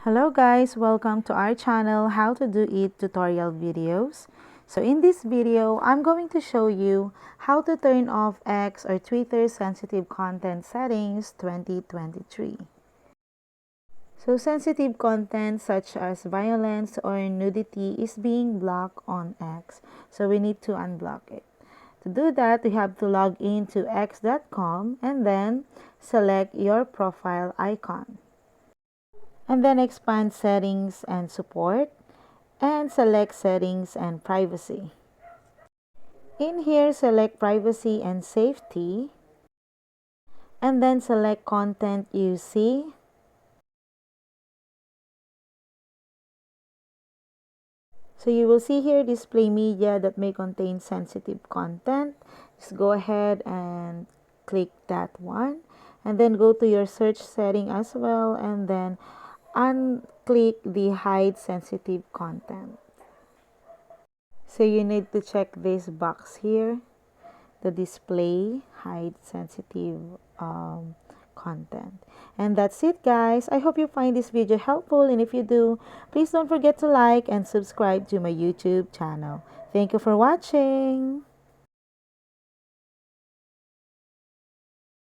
Hello guys, welcome to our channel How to Do It tutorial videos. So in this video, I'm going to show you how to turn off X or Twitter sensitive content settings 2023. So sensitive content such as violence or nudity is being blocked on X. So we need to unblock it. To do that, we have to log in to x.com and then select your profile icon. And then expand settings and support and select settings and privacy. In here, select privacy and safety and then select content you see. So you will see here display media that may contain sensitive content. Just go ahead and click that one and then go to your search setting as well and then unclick the hide sensitive content. So you need to check this box here, the display hide sensitive content. And that's it guys. I hope you find this video helpful, and if you do, please don't forget to like and subscribe to my YouTube channel. Thank you for watching.